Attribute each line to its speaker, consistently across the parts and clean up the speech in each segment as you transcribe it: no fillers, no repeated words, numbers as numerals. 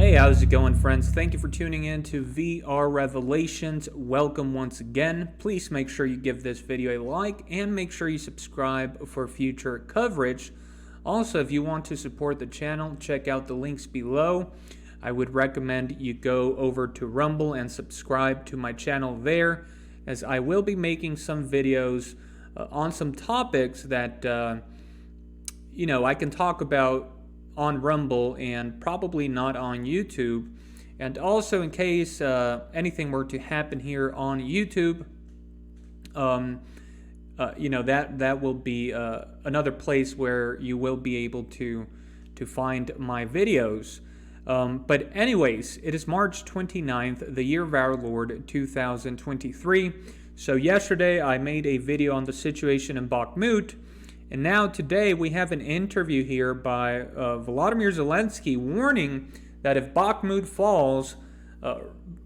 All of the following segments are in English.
Speaker 1: Hey, how's it going, friends? Thank you for tuning in to VR Revelations. Welcome once again. Please make sure you give this video a like and make sure you subscribe for future coverage. Also, if you want to support the channel, check out the links below. I would recommend you go over to Rumble and subscribe to my channel there, as I will be making some videos on some topics that, I can talk about on Rumble and probably not on YouTube. And also, in case anything were to happen here on YouTube, that will be another place where you will be able to find my videos. But anyways, it is March 29th, the year of our Lord 2023. So yesterday I made a video on the situation in Bakhmut. And now today we have an interview here by Volodymyr Zelensky warning that if Bakhmut falls,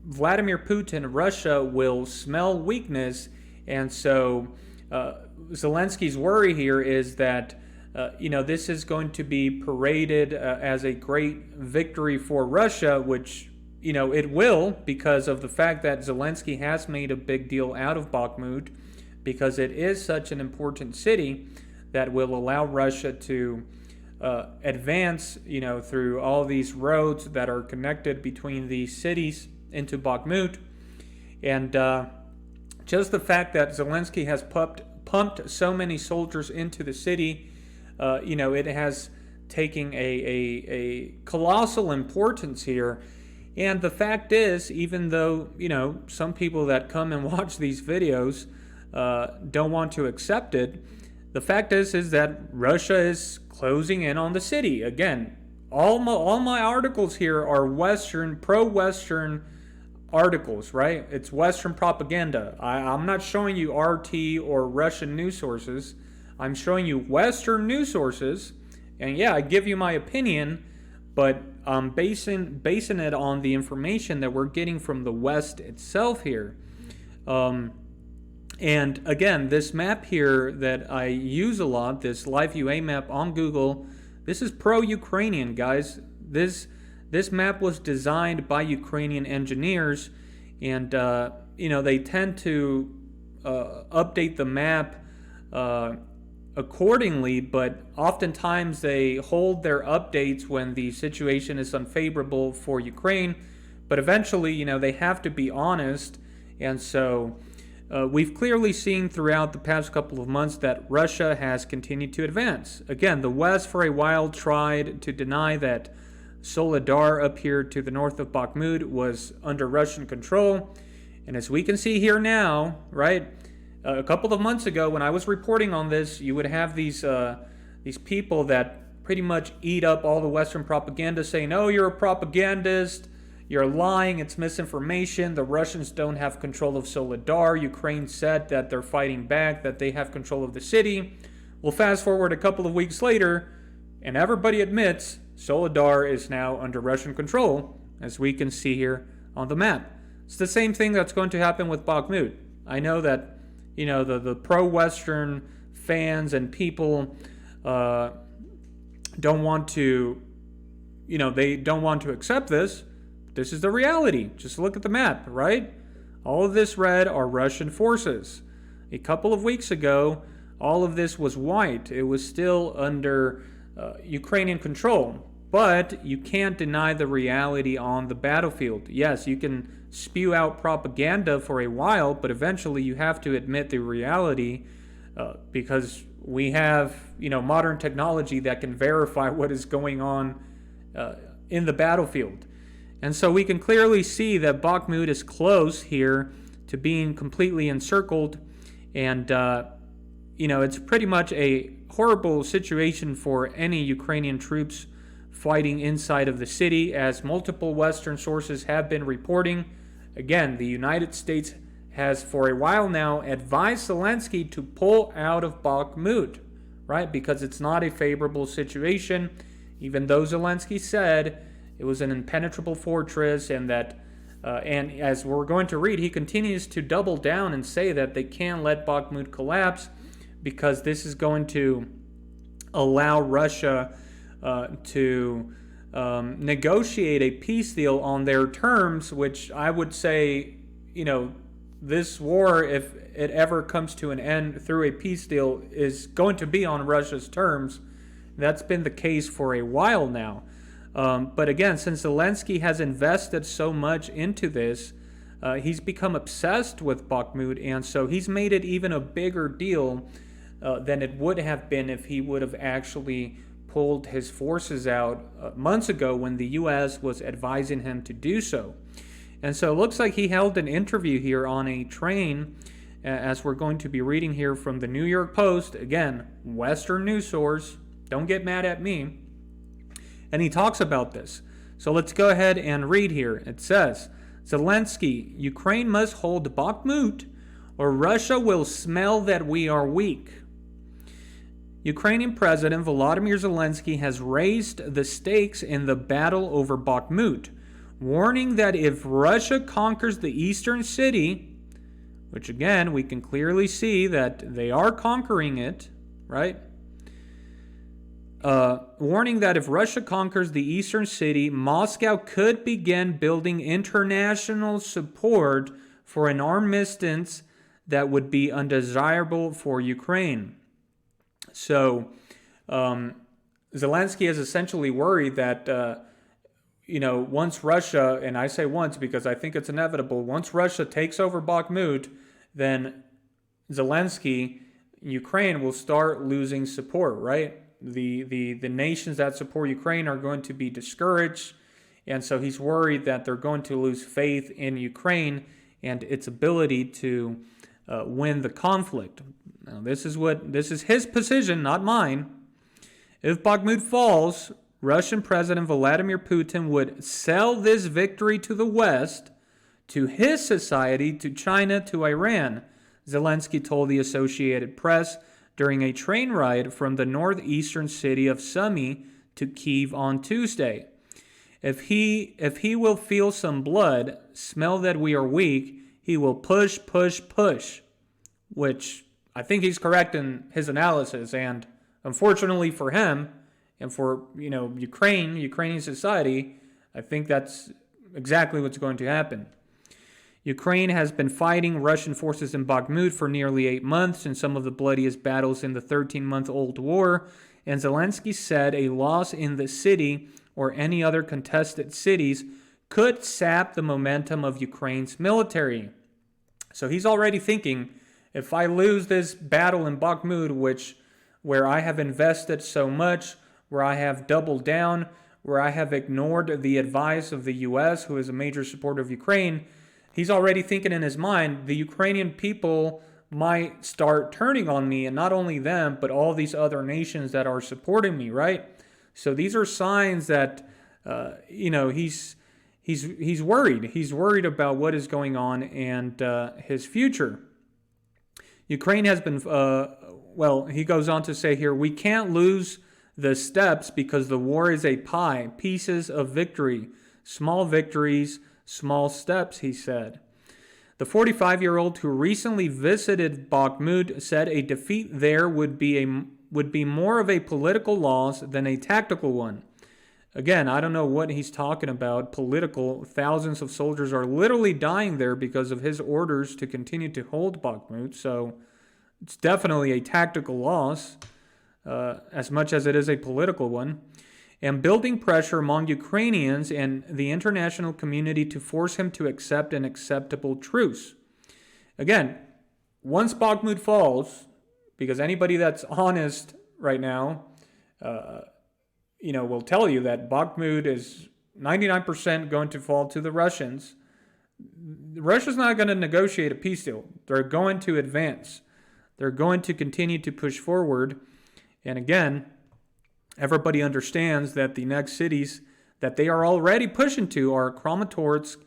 Speaker 1: Vladimir Putin, Russia, will smell weakness. And so Zelensky's worry here is that, this is going to be paraded as a great victory for Russia, which, it will, because of the fact that Zelensky has made a big deal out of Bakhmut, because it is such an important city that will allow Russia to advance, through all these roads that are connected between these cities into Bakhmut. And just the fact that Zelensky has pumped so many soldiers into the city, it has taken a colossal importance here. And the fact is, even though, some people that come and watch these videos don't want to accept it, the fact is that Russia is closing in on the city. Again, all my articles here are pro-Western articles, right? It's Western propaganda. I'm not showing you RT or Russian news sources. I'm showing you Western news sources. And yeah, I give you my opinion, but I'm basing it on the information that we're getting from the West itself here. And again, this map here that I use a lot, this Live UA map on Google, this is pro-Ukrainian, guys. This map was designed by Ukrainian engineers, and they tend to update the map accordingly, but oftentimes they hold their updates when the situation is unfavorable for Ukraine. But eventually, they have to be honest, and so we've clearly seen throughout the past couple of months that Russia has continued to advance. Again, the West for a while tried to deny that Soledar up here to the north of Bakhmut was under Russian control. And as we can see here now, right, a couple of months ago when I was reporting on this, you would have these people that pretty much eat up all the Western propaganda saying, oh, you're a propagandist, you're lying, it's misinformation, the Russians don't have control of Soledar, Ukraine said that they're fighting back, that they have control of the city. Well, fast forward a couple of weeks later, and everybody admits Soledar is now under Russian control, as we can see here on the map. It's the same thing that's going to happen with Bakhmut. I know that, the pro-Western fans and people don't want to, they don't want to accept this. This is the reality. Just look at the map, right? All of this red are Russian forces. A couple of weeks ago, all of this was white. It was still under Ukrainian control. But you can't deny the reality on the battlefield. Yes, you can spew out propaganda for a while, but eventually you have to admit the reality because we have, modern technology that can verify what is going on in the battlefield. And so we can clearly see that Bakhmut is close here to being completely encircled. And, it's pretty much a horrible situation for any Ukrainian troops fighting inside of the city, as multiple Western sources have been reporting. Again, the United States has for a while now advised Zelensky to pull out of Bakhmut, right? Because it's not a favorable situation, even though Zelensky said it was an impenetrable fortress, and that, and as we're going to read, he continues to double down and say that they can't let Bakhmut collapse because this is going to allow Russia to negotiate a peace deal on their terms, which I would say, this war, if it ever comes to an end through a peace deal, is going to be on Russia's terms. That's been the case for a while now. But again, since Zelensky has invested so much into this, he's become obsessed with Bakhmut, and so he's made it even a bigger deal than it would have been if he would have actually pulled his forces out months ago when the U.S. was advising him to do so. And so it looks like he held an interview here on a train, as we're going to be reading here from the New York Post. Again, Western news source. Don't get mad at me. And he talks about this. So let's go ahead and read here. It says, Zelensky, Ukraine must hold Bakhmut or Russia will smell that we are weak. Ukrainian President Volodymyr Zelensky has raised the stakes in the battle over Bakhmut, warning that if Russia conquers the eastern city, which again, we can clearly see that they are conquering it, right? Warning that if Russia conquers the eastern city, Moscow could begin building international support for an armistice that would be undesirable for Ukraine. So, Zelensky is essentially worried that, once Russia, and I say once because I think it's inevitable, once Russia takes over Bakhmut, then Zelensky, Ukraine will start losing support, right? The nations that support Ukraine are going to be discouraged, and so he's worried that they're going to lose faith in Ukraine and its ability to win the conflict. Now, this is his position, not mine. If Bakhmut falls, Russian President Vladimir Putin would sell this victory to the West, to his society, to China, to Iran, Zelensky told the Associated Press during a train ride from the northeastern city of Sumy to Kyiv on Tuesday. If he will feel some blood, smell that we are weak, he will push, which I think he's correct in his analysis, and unfortunately for him and for Ukrainian society, I think that's exactly what's going to happen. Ukraine has been fighting Russian forces in Bakhmut for nearly 8 months in some of the bloodiest battles in the 13-month-old war, and Zelensky said a loss in the city or any other contested cities could sap the momentum of Ukraine's military. So he's already thinking, if I lose this battle in Bakhmut, where I have invested so much, where I have doubled down, where I have ignored the advice of the U.S., who is a major supporter of Ukraine, he's already thinking in his mind, the Ukrainian people might start turning on me, and not only them, but all these other nations that are supporting me, right? So these are signs that, he's worried. He's worried about what is going on and his future. Ukraine has been, he goes on to say here, we can't lose the steps because the war is a pie, pieces of victory, small victories, small steps, he said. The 45-year-old who recently visited Bakhmut said a defeat there would be more of a political loss than a tactical one. Again, I don't know what he's talking about, political. Thousands of soldiers are literally dying there because of his orders to continue to hold Bakhmut, so it's definitely a tactical loss, as much as it is a political one. And building pressure among Ukrainians and the international community to force him to accept an acceptable truce. Again, once Bakhmut falls, because anybody that's honest right now, will tell you that Bakhmut is 99% going to fall to the Russians. Russia's not going to negotiate a peace deal. They're going to advance. They're going to continue to push forward. And again, everybody understands that the next cities that they are already pushing to are Kramatorsk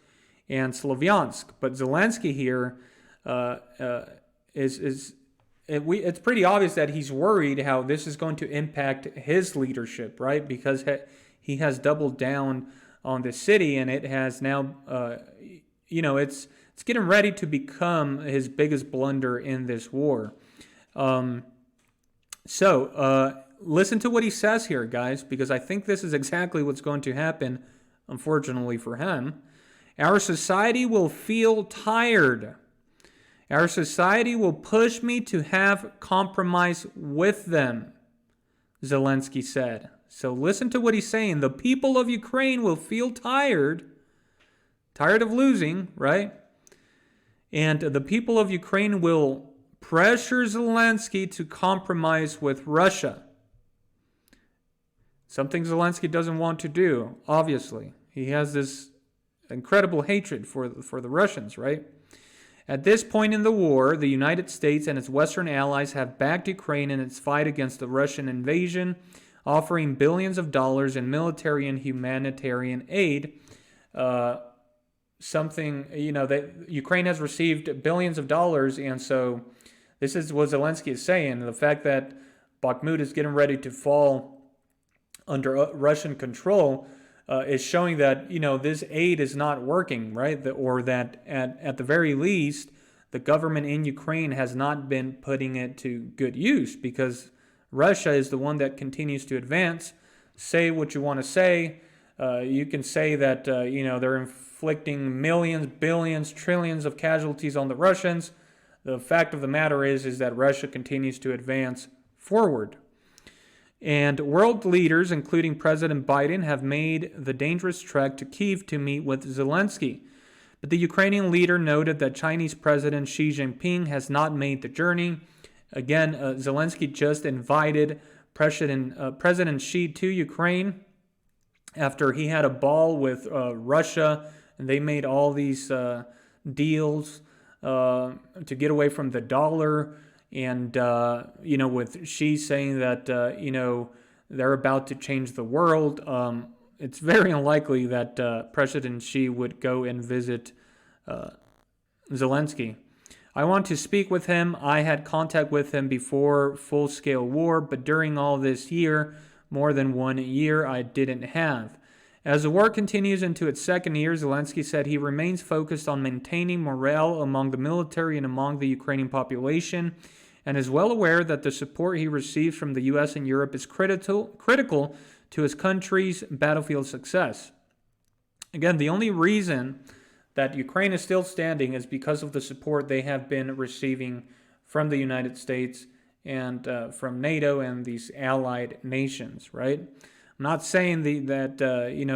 Speaker 1: and Slavyansk. But Zelensky here it's pretty obvious that he's worried how this is going to impact his leadership, right? Because he has doubled down on the city, and it has now, it's getting ready to become his biggest blunder in this war. listen to what he says here, guys, because I think this is exactly what's going to happen, unfortunately for him. Our society will feel tired. Our society will push me to have compromise with them, Zelensky said. So listen to what he's saying. The people of Ukraine will feel tired of losing, right? And the people of Ukraine will pressure Zelensky to compromise with Russia. Something Zelensky doesn't want to do, obviously. He has this incredible hatred for the Russians, right? At this point in the war, the United States and its Western allies have backed Ukraine in its fight against the Russian invasion, offering billions of dollars in military and humanitarian aid. That Ukraine has received billions of dollars, and so this is what Zelensky is saying. The fact that Bakhmut is getting ready to fall under Russian control is showing that, this aid is not working, right? Or that at the very least, the government in Ukraine has not been putting it to good use, because Russia is the one that continues to advance. Say what you want to say. You can say that, they're inflicting millions, billions, trillions of casualties on the Russians. The fact of the matter is that Russia continues to advance forward. And world leaders, including President Biden, have made the dangerous trek to Kyiv to meet with Zelensky. But the Ukrainian leader noted that Chinese President Xi Jinping has not made the journey. Again, Zelensky just invited President Xi to Ukraine after he had a ball with Russia, and they made all these deals to get away from the dollar. And, with Xi saying that, they're about to change the world, it's very unlikely that President Xi would go and visit Zelensky. I want to speak with him. I had contact with him before full-scale war, but during all this year, more than 1 year, I didn't have. As the war continues into its second year, Zelensky said he remains focused on maintaining morale among the military and among the Ukrainian population, and is well aware that the support he receives from the U.S. and Europe is critical to his country's battlefield success. Again, the only reason that Ukraine is still standing is because of the support they have been receiving from the United States and from NATO and these allied nations, right? I'm not saying that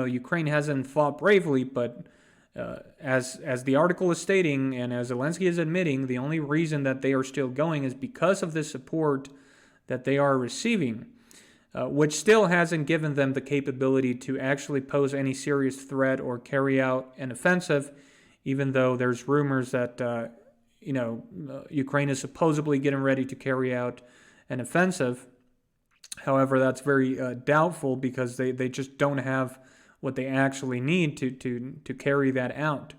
Speaker 1: Ukraine hasn't fought bravely, but as the article is stating, and as Zelensky is admitting, the only reason that they are still going is because of the support that they are receiving, which still hasn't given them the capability to actually pose any serious threat or carry out an offensive, even though there's rumors that Ukraine is supposedly getting ready to carry out an offensive. However, that's very doubtful, because they just don't have what they actually need to carry that out.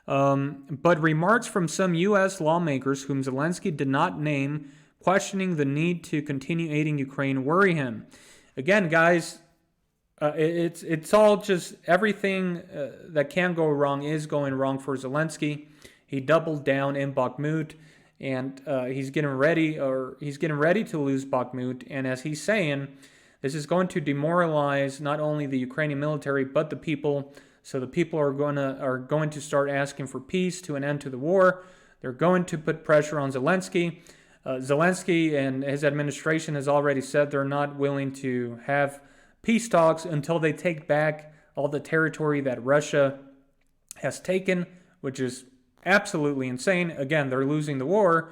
Speaker 1: But remarks from some U.S. lawmakers, whom Zelensky did not name, questioning the need to continue aiding Ukraine, worry him. Again, guys, it's all just everything that can go wrong is going wrong for Zelensky. He doubled down in Bakhmut, and he's getting ready to lose Bakhmut. And as he's saying, this is going to demoralize not only the Ukrainian military but the people. So the people are going to start asking for peace, to an end to the war. They're going to put pressure on Zelensky. Zelensky and his administration has already said they're not willing to have peace talks until they take back all the territory that Russia has taken, which is absolutely insane. Again, they're losing the war.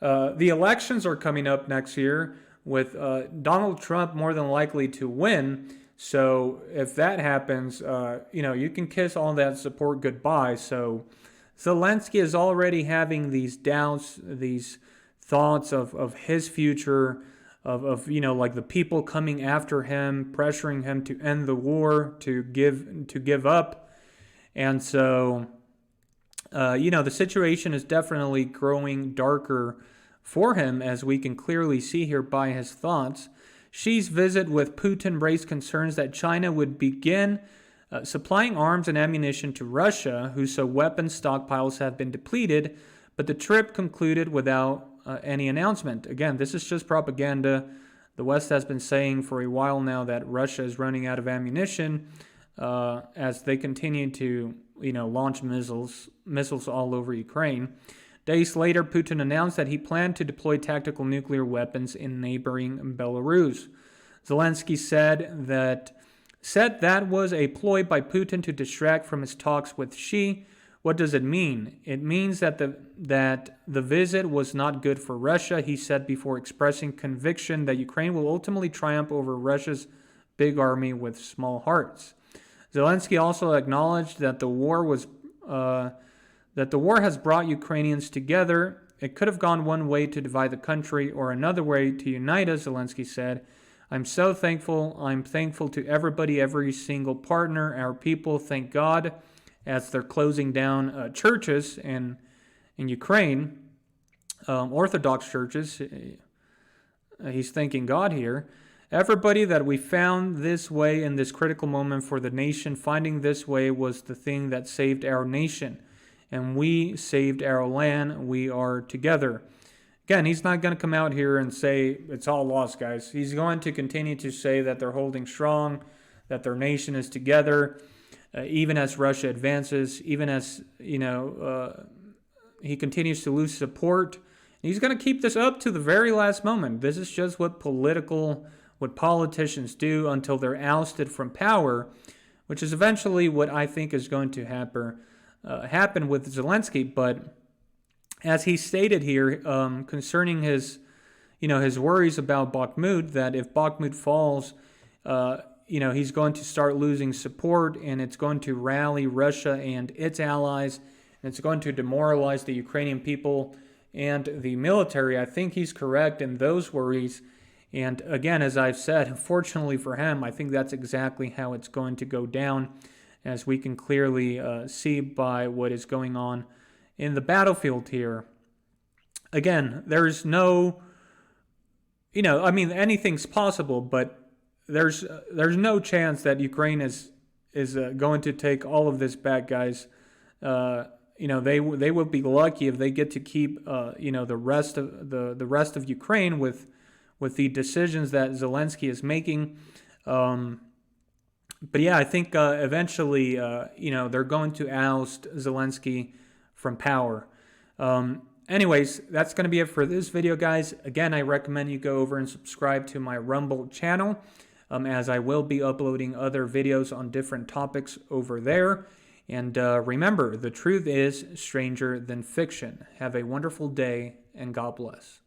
Speaker 1: The elections are coming up next year, with Donald Trump more than likely to win. So if that happens, you can kiss all that support goodbye. So Zelensky is already having these doubts, these thoughts of his future, of the people coming after him, pressuring him to end the war, to give up. And so, the situation is definitely growing darker for him, as we can clearly see here by his thoughts. Xi's visit with Putin raised concerns that China would begin supplying arms and ammunition to Russia, whose weapons stockpiles have been depleted, but the trip concluded without any announcement. Again, this is just propaganda. The West has been saying for a while now that Russia is running out of ammunition as they continue to, launch missiles all over Ukraine. Days later, Putin announced that he planned to deploy tactical nuclear weapons in neighboring Belarus. Zelensky said that was a ploy by Putin to distract from his talks with Xi. What does it mean? It means that the visit was not good for Russia, he said before expressing conviction that Ukraine will ultimately triumph over Russia's big army with small hearts. Zelensky also acknowledged that the war has brought Ukrainians together. It could have gone one way to divide the country or another way to unite us, Zelensky said. I'm so thankful. I'm thankful to everybody, every single partner, our people. Thank God, as they're closing down churches in Ukraine, Orthodox churches. He's thanking God here. Everybody, that we found this way in this critical moment for the nation. Finding this way was the thing that saved our nation. And we saved our land. We are together. Again, he's not going to come out here and say it's all lost, guys. He's going to continue to say that they're holding strong, that their nation is together, even as Russia advances, even as, he continues to lose support. He's going to keep this up to the very last moment. This is just what politicians do until they're ousted from power, which is eventually what I think is going to happen with Zelensky. But as he stated here, concerning his worries about Bakhmut, that if Bakhmut falls, he's going to start losing support, and it's going to rally Russia and its allies, and it's going to demoralize the Ukrainian people and the military. I think he's correct in those worries. And again, as I've said, unfortunately for him, I think that's exactly how it's going to go down, as we can clearly see by what is going on in the battlefield here. Again, there's no, anything's possible, but there's no chance that Ukraine is going to take all of this back, guys. They will be lucky if they get to keep the rest of Ukraine with the decisions that Zelensky is making. But yeah, I think eventually they're going to oust Zelensky from power. Anyways, that's going to be it for this video, guys. Again, I recommend you go over and subscribe to my Rumble channel, as I will be uploading other videos on different topics over there. And remember, the truth is stranger than fiction. Have a wonderful day, and God bless.